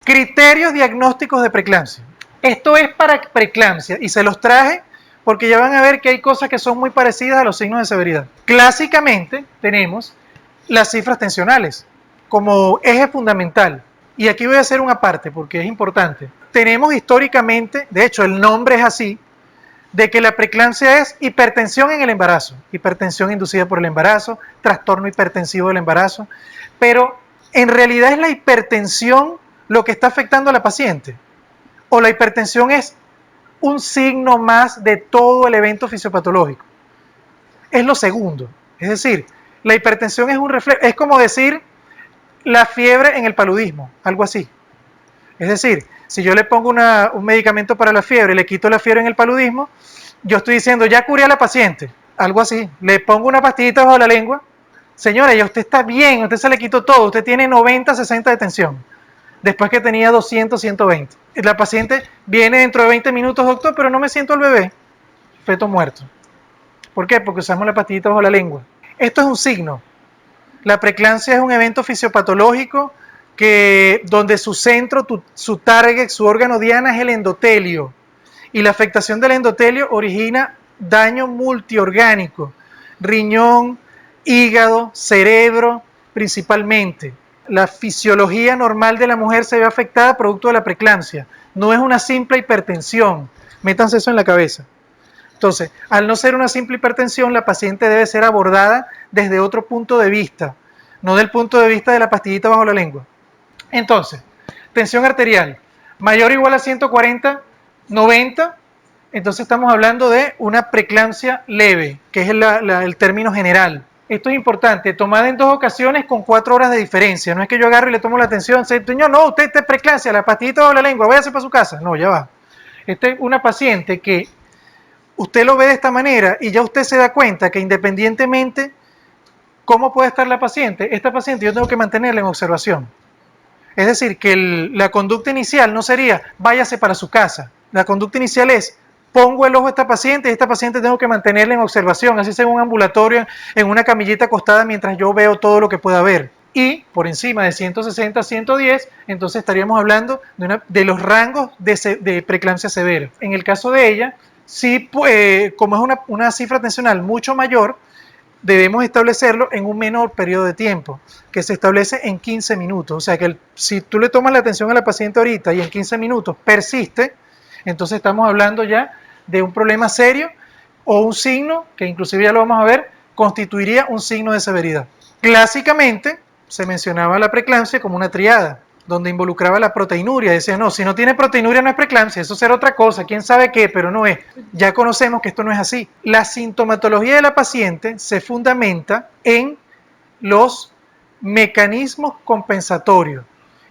Criterios diagnósticos de preeclampsia. Esto es para preeclampsia y se los traje porque ya van a ver que hay cosas que son muy parecidas a los signos de severidad. Clásicamente tenemos las cifras tensionales como eje fundamental. Y aquí voy a hacer una parte porque es importante. Tenemos históricamente, de hecho el nombre es así, de que la preeclampsia es hipertensión en el embarazo, hipertensión inducida por el embarazo, trastorno hipertensivo del embarazo, pero en realidad es la hipertensión lo que está afectando a la paciente, o la hipertensión es un signo más de todo el evento fisiopatológico. Es lo segundo, es decir, la hipertensión es un reflejo, es como decir la fiebre en el paludismo, algo así. Es decir, si yo le pongo un medicamento para la fiebre y le quito la fiebre en el paludismo, yo estoy diciendo, ya curé a la paciente, algo así. Le pongo una pastillita bajo la lengua, señora, ya usted está bien, usted se le quitó todo, usted tiene 90, 60 de tensión, después que tenía 200, 120. La paciente viene dentro de 20 minutos, doctor, pero no me siento el bebé, feto muerto. ¿Por qué? Porque usamos la pastillita bajo la lengua. Esto es un signo. La preeclampsia es un evento fisiopatológico donde su centro, su target, su órgano diana es el endotelio. Y la afectación del endotelio origina daño multiorgánico, riñón, hígado, cerebro, principalmente. La fisiología normal de la mujer se ve afectada producto de la preeclampsia. No es una simple hipertensión. Métanse eso en la cabeza. Entonces, al no ser una simple hipertensión, la paciente debe ser abordada desde otro punto de vista, no del punto de vista de la pastillita bajo la lengua. Entonces, tensión arterial, mayor o igual a 140, 90, entonces estamos hablando de una preeclampsia leve, que es el término general. Esto es importante, tomada en 2 ocasiones con 4 horas de diferencia. No es que yo agarre y le tomo la tensión, señor, no, usted está preeclampsia, la pastillita bajo la lengua, váyase para su casa. No, ya va. Esta es una paciente que usted lo ve de esta manera y ya usted se da cuenta que independientemente cómo puede estar la paciente, esta paciente yo tengo que mantenerla en observación. Es decir, que la conducta inicial no sería váyase para su casa. La conducta inicial es pongo el ojo a esta paciente y esta paciente tengo que mantenerla en observación, así sea en un ambulatorio, en una camillita acostada mientras yo veo todo lo que pueda ver. Y por encima de 160 a 110, entonces estaríamos hablando de los rangos de preeclampsia severa. En el caso de ella, sí, como es una cifra tensional mucho mayor, debemos establecerlo en un menor periodo de tiempo, que se establece en 15 minutos. O sea que si tú le tomas la atención a la paciente ahorita y en 15 minutos persiste, entonces estamos hablando ya de un problema serio o un signo, que inclusive ya lo vamos a ver, constituiría un signo de severidad. Clásicamente se mencionaba la preeclampsia como una triada, donde involucraba la proteinuria. Decía, no, si no tiene proteinuria no es preeclampsia, eso será otra cosa, quién sabe qué, pero no es. Ya conocemos que esto no es así. La sintomatología de la paciente se fundamenta en los mecanismos compensatorios.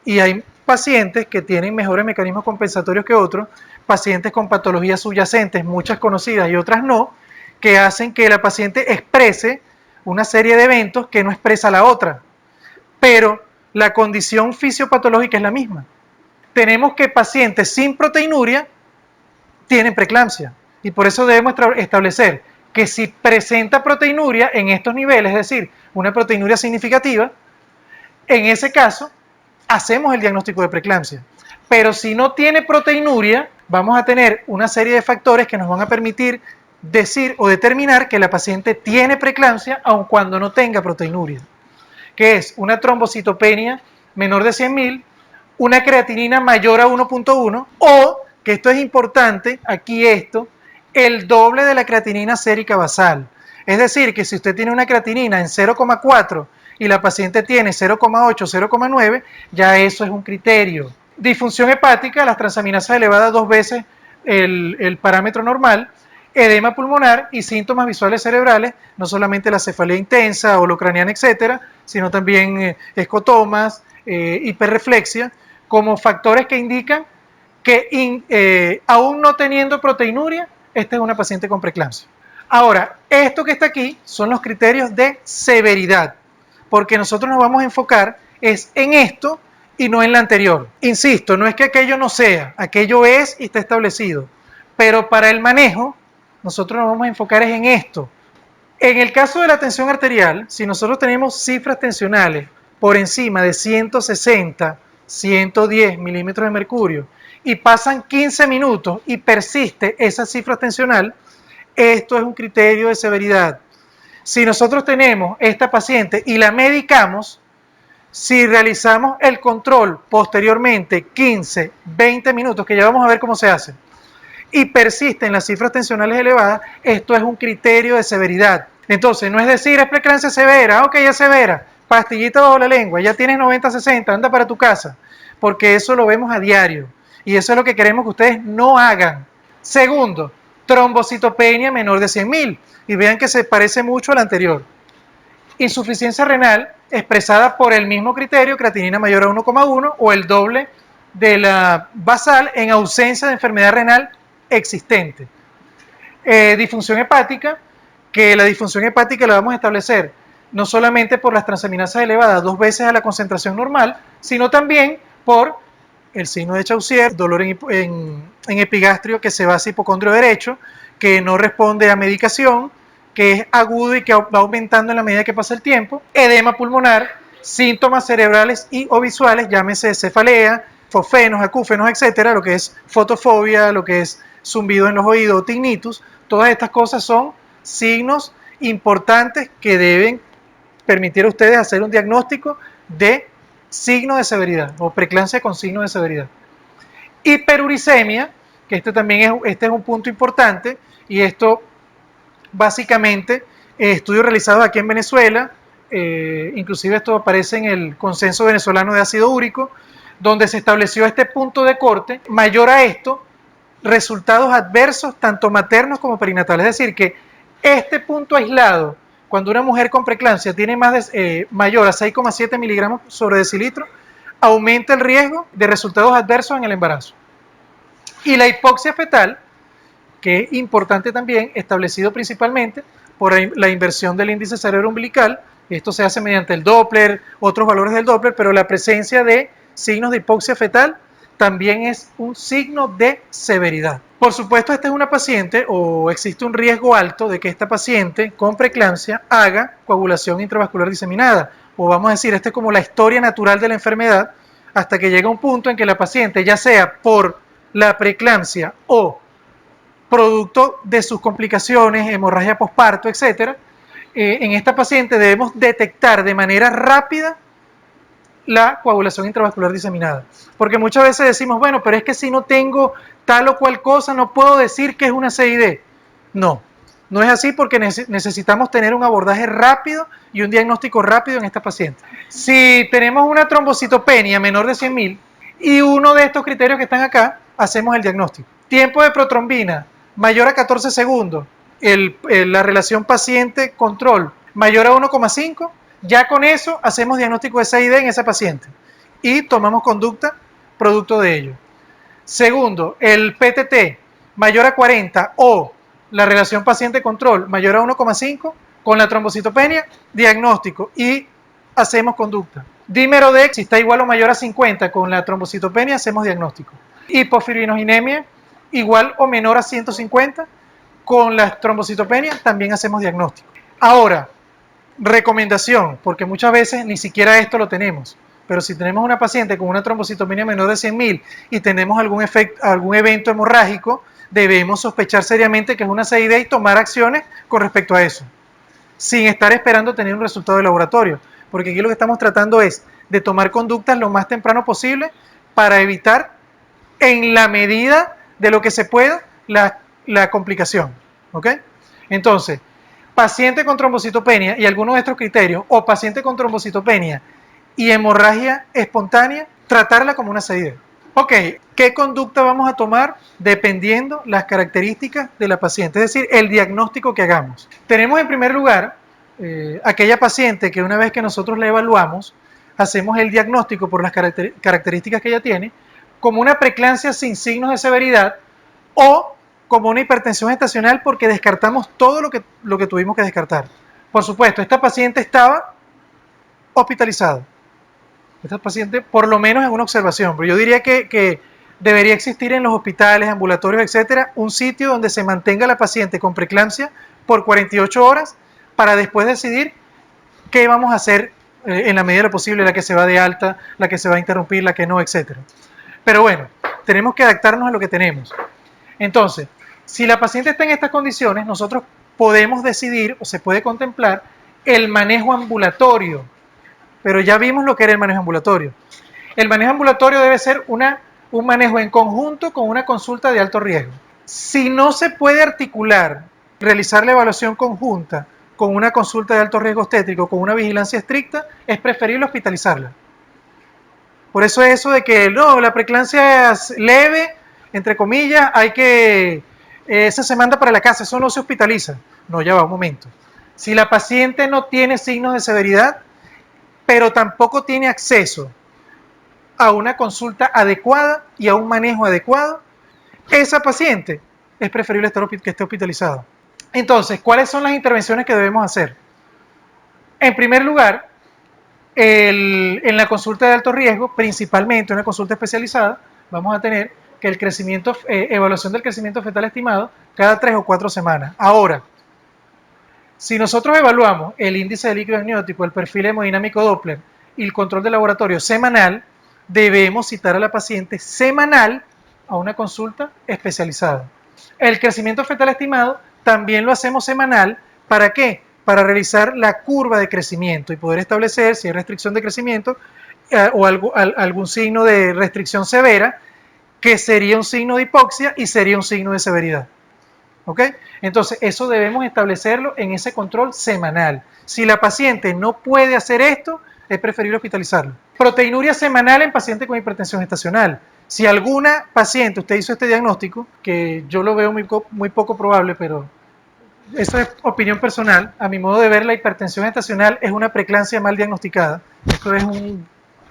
Y hay pacientes que tienen mejores mecanismos compensatorios que otros, pacientes con patologías subyacentes, muchas conocidas y otras no, que hacen que la paciente exprese una serie de eventos que no expresa la otra. Pero la condición fisiopatológica es la misma. Tenemos que pacientes sin proteinuria tienen preeclampsia y por eso debemos establecer que si presenta proteinuria en estos niveles, es decir, una proteinuria significativa, en ese caso hacemos el diagnóstico de preeclampsia. Pero si no tiene proteinuria, vamos a tener una serie de factores que nos van a permitir decir o determinar que la paciente tiene preeclampsia aun cuando no tenga proteinuria, que es una trombocitopenia menor de 100.000, una creatinina mayor a 1.1 o, que esto es importante, aquí el doble de la creatinina sérica basal. Es decir, que si usted tiene una creatinina en 0,4 y la paciente tiene 0,8, 0,9, ya eso es un criterio. Disfunción hepática, las transaminasas elevadas 2 veces el parámetro normal, edema pulmonar y síntomas visuales cerebrales, no solamente la cefalea intensa, holocraniana, etcétera, sino también escotomas, hiperreflexia, como factores que indican que aún no teniendo proteinuria, esta es una paciente con preeclampsia. Ahora, esto que está aquí son los criterios de severidad, porque nosotros nos vamos a enfocar es en esto y no en la anterior. Insisto, no es que aquello no sea, aquello es y está establecido, pero para el manejo nosotros nos vamos a enfocar es en esto. En el caso de la tensión arterial, si nosotros tenemos cifras tensionales por encima de 160, 110 milímetros de mercurio y pasan 15 minutos y persiste esa cifra tensional, esto es un criterio de severidad. Si nosotros tenemos esta paciente y la medicamos, si realizamos el control posteriormente 15, 20 minutos, que ya vamos a ver cómo se hace, y persisten las cifras tensionales elevadas, esto es un criterio de severidad. Entonces, no es decir, es preeclampsia severa, ok, ya es severa, pastillita bajo la lengua, ya tienes 90-60, anda para tu casa, porque eso lo vemos a diario, y eso es lo que queremos que ustedes no hagan. Segundo, trombocitopenia menor de 100.000, y vean que se parece mucho al anterior. Insuficiencia renal expresada por el mismo criterio, creatinina mayor a 1,1 o el doble de la basal en ausencia de enfermedad renal existente. Disfunción hepática, que la disfunción hepática la vamos a establecer no solamente por las transaminasas elevadas 2 veces a la concentración normal, sino también por el signo de Chaucier, dolor en epigastrio que se va hacia hipocondrio derecho, que no responde a medicación, que es agudo y que va aumentando en la medida que pasa el tiempo, edema pulmonar, síntomas cerebrales y o visuales, llámese cefalea, fosfenos, acúfenos, etcétera, lo que es fotofobia, lo que es zumbido en los oídos, tinnitus, todas estas cosas son signos importantes que deben permitir a ustedes hacer un diagnóstico de signo de severidad o preeclampsia con signo de severidad. Hiperuricemia, que este es un punto importante, y esto básicamente estudios realizados aquí en Venezuela, inclusive esto aparece en el consenso venezolano de ácido úrico, donde se estableció este punto de corte, mayor a esto, resultados adversos tanto maternos como perinatales. Es decir, que este punto aislado, cuando una mujer con preeclampsia tiene mayor a 6,7 miligramos sobre decilitro, aumenta el riesgo de resultados adversos en el embarazo. Y la hipoxia fetal, que es importante también, establecido principalmente por la inversión del índice cerebro-umbilical. Esto se hace mediante el Doppler, otros valores del Doppler, pero la presencia de signos de hipoxia fetal también es un signo de severidad. Por supuesto, esta es una paciente o existe un riesgo alto de que esta paciente con preeclampsia haga coagulación intravascular diseminada, o vamos a decir, esta es como la historia natural de la enfermedad, hasta que llega un punto en que la paciente, ya sea por la preeclampsia o producto de sus complicaciones, hemorragia posparto, etcétera, en esta paciente debemos detectar de manera rápida la coagulación intravascular diseminada. Porque muchas veces decimos, bueno, pero es que si no tengo tal o cual cosa, no puedo decir que es una CID. No, no es así porque necesitamos tener un abordaje rápido y un diagnóstico rápido en esta paciente. Si tenemos una trombocitopenia menor de 100.000 y uno de estos criterios que están acá, hacemos el diagnóstico. Tiempo de protrombina mayor a 14 segundos, la relación paciente-control mayor a 1,5, ya con eso hacemos diagnóstico de SID en esa paciente y tomamos conducta producto de ello. Segundo, el PTT mayor a 40 o la relación paciente-control mayor a 1,5, con la trombocitopenia, diagnóstico y hacemos conducta. Dímero D, si está igual o mayor a 50 con la trombocitopenia, hacemos diagnóstico. Hipofibrinogenemia igual o menor a 150, con las trombocitopenias también hacemos diagnóstico. Ahora, recomendación, porque muchas veces ni siquiera esto lo tenemos, pero si tenemos una paciente con una trombocitopenia menor de 100.000 y tenemos algún evento hemorrágico, debemos sospechar seriamente que es una CID y tomar acciones con respecto a eso, sin estar esperando tener un resultado de laboratorio, porque aquí lo que estamos tratando es de tomar conductas lo más temprano posible para evitar, en la medida de lo que se pueda, la complicación. ¿Ok? Entonces, paciente con trombocitopenia y algunos de estos criterios, o paciente con trombocitopenia y hemorragia espontánea, tratarla como una CID. Ok, ¿qué conducta vamos a tomar? Dependiendo las características de la paciente, es decir, el diagnóstico que hagamos. Tenemos en primer lugar aquella paciente que una vez que nosotros la evaluamos, hacemos el diagnóstico por las características que ella tiene, como una preeclampsia sin signos de severidad o como una hipertensión gestacional porque descartamos todo lo que tuvimos que descartar. Por supuesto, esta paciente estaba hospitalizada. Esta paciente, por lo menos en una observación, pero yo diría que debería existir en los hospitales, ambulatorios, etcétera, un sitio donde se mantenga la paciente con preeclampsia por 48 horas para después decidir qué vamos a hacer en la medida de lo posible, la que se va de alta, la que se va a interrumpir, la que no, etc. Pero bueno, tenemos que adaptarnos a lo que tenemos. Entonces, si la paciente está en estas condiciones, nosotros podemos decidir o se puede contemplar el manejo ambulatorio. Pero ya vimos lo que era el manejo ambulatorio. El manejo ambulatorio debe ser un manejo en conjunto con una consulta de alto riesgo. Si no se puede articular, realizar la evaluación conjunta con una consulta de alto riesgo obstétrico, con una vigilancia estricta, es preferible hospitalizarla. Por eso es eso de que no, la preeclampsia es leve, entre comillas, esa se manda para la casa, eso no se hospitaliza. No, ya va, un momento. Si la paciente no tiene signos de severidad, pero tampoco tiene acceso a una consulta adecuada y a un manejo adecuado, esa paciente es preferible que esté hospitalizada. Entonces, ¿cuáles son las intervenciones que debemos hacer? En primer lugar, en la consulta de alto riesgo, principalmente una consulta especializada, vamos a tener que el crecimiento, evaluación del crecimiento fetal estimado cada 3 o 4 semanas. Ahora, si nosotros evaluamos el índice de líquido amniótico, el perfil hemodinámico Doppler y el control de laboratorio semanal, debemos citar a la paciente semanal a una consulta especializada. El crecimiento fetal estimado también lo hacemos semanal. ¿Para qué? Para realizar la curva de crecimiento y poder establecer si hay restricción de crecimiento o algún signo de restricción severa, que sería un signo de hipoxia y sería un signo de severidad. ¿Ok? Entonces, eso debemos establecerlo en ese control semanal. Si la paciente no puede hacer esto, es preferible hospitalizarlo. Proteinuria semanal en paciente con hipertensión gestacional. Si alguna paciente, usted hizo este diagnóstico, que yo lo veo muy poco probable, pero eso es opinión personal, a mi modo de ver, la hipertensión gestacional es una preeclampsia mal diagnosticada. Esto es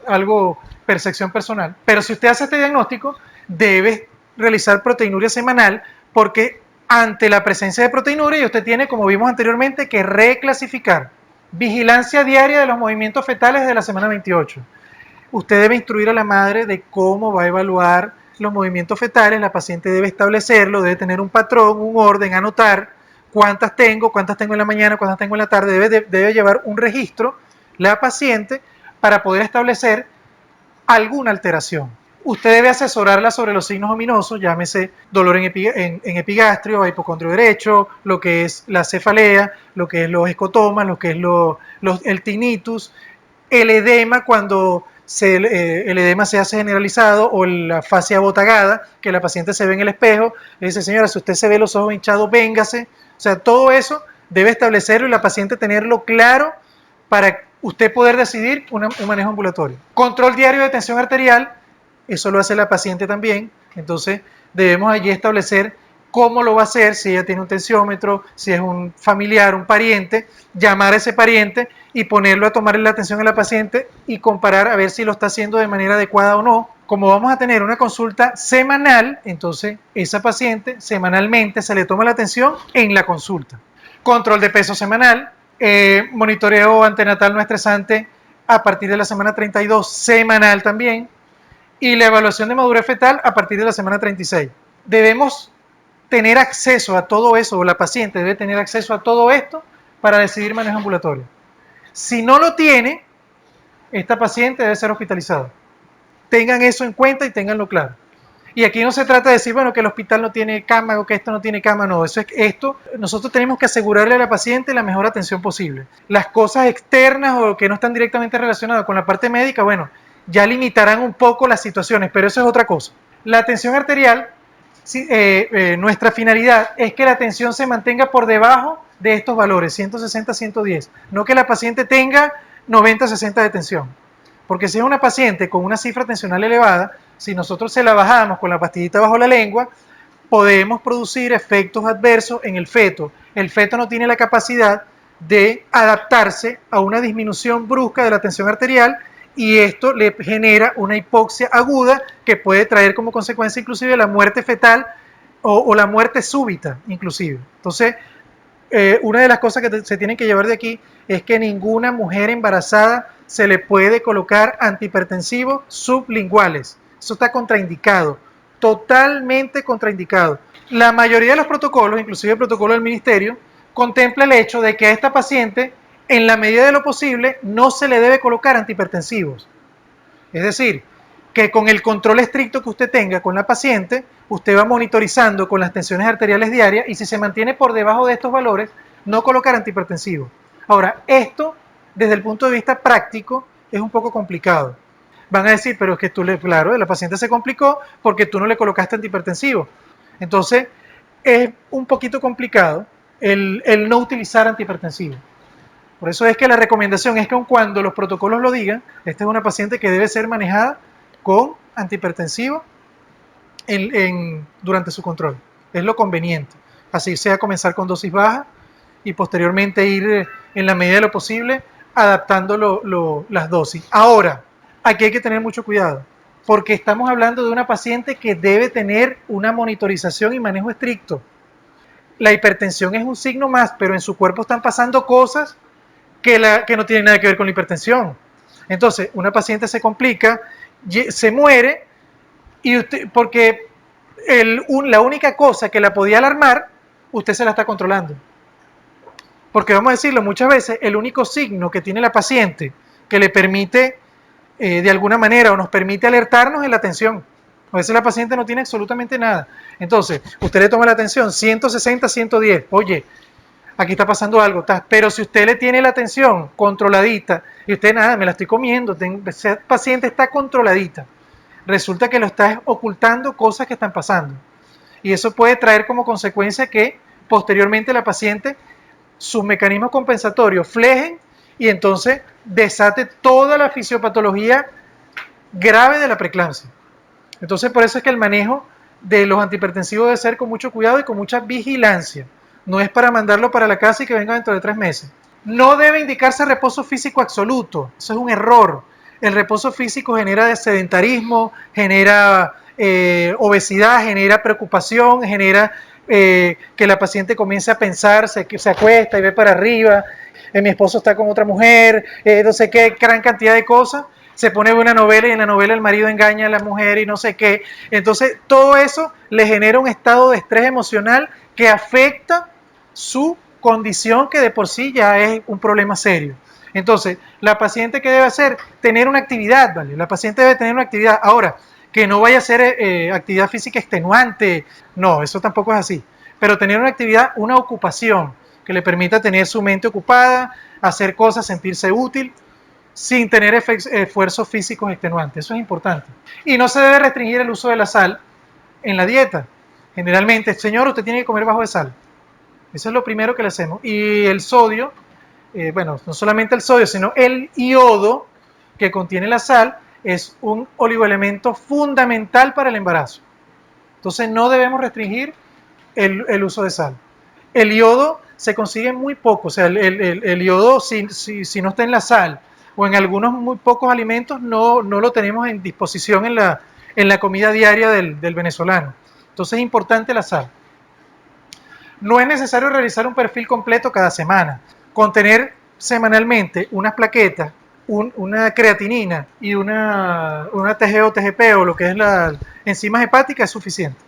algo percepción personal. Pero si usted hace este diagnóstico, debe realizar proteinuria semanal, porque ante la presencia de proteinuria, usted tiene, como vimos anteriormente, que reclasificar. Vigilancia diaria de los movimientos fetales de la semana 28. Usted debe instruir a la madre de cómo va a evaluar los movimientos fetales, la paciente debe establecerlo, debe tener un patrón, un orden, anotar cuántas tengo en la mañana, cuántas tengo en la tarde, debe llevar un registro la paciente para poder establecer alguna alteración. Usted debe asesorarla sobre los signos ominosos, llámese dolor en epigastrio, hipocondrio derecho, lo que es la cefalea, lo que es los escotomas, lo que es el tinnitus, el edema cuando el edema se hace generalizado o la fascia botagada, que la paciente se ve en el espejo, le dice, señora, si usted se ve los ojos hinchados, véngase. O sea, todo eso debe establecerlo y la paciente tenerlo claro para usted poder decidir un manejo ambulatorio. Control diario de tensión arterial, eso lo hace la paciente también, entonces debemos allí establecer cómo lo va a hacer, si ella tiene un tensiómetro, si es un familiar, un pariente, llamar a ese pariente y ponerlo a tomarle la atención a la paciente y comparar a ver si lo está haciendo de manera adecuada o no. Como vamos a tener una consulta semanal, entonces esa paciente semanalmente se le toma la atención en la consulta. Control de peso semanal, monitoreo antenatal no estresante a partir de la semana 32, semanal también, y la evaluación de madurez fetal a partir de la semana 36. Debemos tener acceso a todo eso, o la paciente debe tener acceso a todo esto para decidir manejo ambulatorio. Si no lo tiene, esta paciente debe ser hospitalizada. Tengan eso en cuenta y tenganlo claro. Y aquí no se trata de decir, bueno, que el hospital no tiene cama o que esto no tiene cama, no, nosotros tenemos que asegurarle a la paciente la mejor atención posible. Las cosas externas o que no están directamente relacionadas con la parte médica, bueno, ya limitarán un poco las situaciones, pero eso es otra cosa. La tensión arterial, nuestra finalidad es que la tensión se mantenga por debajo de estos valores, 160, 110, no que la paciente tenga 90, 60 de tensión. Porque si es una paciente con una cifra tensional elevada, si nosotros se la bajamos con la pastillita bajo la lengua, podemos producir efectos adversos en el feto. El feto no tiene la capacidad de adaptarse a una disminución brusca de la tensión arterial y esto le genera una hipoxia aguda que puede traer como consecuencia inclusive la muerte fetal o la muerte súbita inclusive. Entonces, una de las cosas que se tienen que llevar de aquí es que ninguna mujer embarazada se le puede colocar antihipertensivos sublinguales. Eso está contraindicado, totalmente contraindicado. La mayoría de los protocolos, inclusive el protocolo del ministerio, contempla el hecho de que a esta paciente en la medida de lo posible, no se le debe colocar antihipertensivos. Es decir, que con el control estricto que usted tenga con la paciente, usted va monitorizando con las tensiones arteriales diarias y si se mantiene por debajo de estos valores, no colocar antihipertensivos. Ahora, esto, desde el punto de vista práctico, es un poco complicado. Van a decir, pero es que claro, la paciente se complicó porque tú no le colocaste antihipertensivo. Entonces, es un poquito complicado el no utilizar antihipertensivo. Por eso es que la recomendación es que aun cuando los protocolos lo digan, esta es una paciente que debe ser manejada con antihipertensivo durante su control. Es lo conveniente. Así sea comenzar con dosis baja y posteriormente ir en la medida de lo posible adaptando las dosis. Ahora, aquí hay que tener mucho cuidado, porque estamos hablando de una paciente que debe tener una monitorización y manejo estricto. La hipertensión es un signo más, pero en su cuerpo están pasando cosas que no tienen nada que ver con la hipertensión. Entonces, una paciente se complica, se muere, porque la única cosa que la podía alarmar, usted se la está controlando. Porque vamos a decirlo, muchas veces el único signo que tiene la paciente que le permite, de alguna manera, o nos permite alertarnos es la tensión. A veces la paciente no tiene absolutamente nada. Entonces, usted le toma la tensión 160, 110. Oye, aquí está pasando algo. Pero si usted le tiene la tensión controladita y usted nada, me la estoy comiendo, ese paciente está controladita. Resulta que lo está ocultando cosas que están pasando. Y eso puede traer como consecuencia que posteriormente la paciente, sus mecanismos compensatorios flejen y entonces desate toda la fisiopatología grave de la preeclampsia. Entonces, por eso es que el manejo de los antihipertensivos debe ser con mucho cuidado y con mucha vigilancia. No es para mandarlo para la casa y que venga dentro de 3 meses. No debe indicarse reposo físico absoluto. Eso es un error. El reposo físico genera sedentarismo, genera obesidad, genera preocupación, genera que la paciente comience a pensar, se acuesta y ve para arriba, mi esposo está con otra mujer, no sé qué, gran cantidad de cosas. Se pone una novela y en la novela el marido engaña a la mujer y no sé qué. Entonces, todo eso le genera un estado de estrés emocional que afecta su condición, que de por sí ya es un problema serio. Entonces, la paciente, ¿qué debe hacer? Tener una actividad, ¿vale? La paciente debe tener una actividad. Ahora, que no vaya a ser actividad física extenuante, no, eso tampoco es así. Pero tener una actividad, una ocupación que le permita tener su mente ocupada, hacer cosas, sentirse útil, sin tener esfuerzos físicos extenuantes. Eso es importante. Y no se debe restringir el uso de la sal en la dieta. Generalmente, señor, usted tiene que comer bajo de sal. Eso es lo primero que le hacemos. Y el sodio, bueno, no solamente el sodio, sino el iodo que contiene la sal, es un oligoelemento fundamental para el embarazo. Entonces no debemos restringir el uso de sal. El iodo se consigue muy poco, o sea, el iodo si no está en la sal o en algunos muy pocos alimentos, no lo tenemos en disposición en la comida diaria del venezolano. Entonces es importante la sal. No es necesario realizar un perfil completo cada semana. Con tener semanalmente unas plaquetas, una creatinina y una TGO, TGP o lo que es la enzimas hepáticas es suficiente.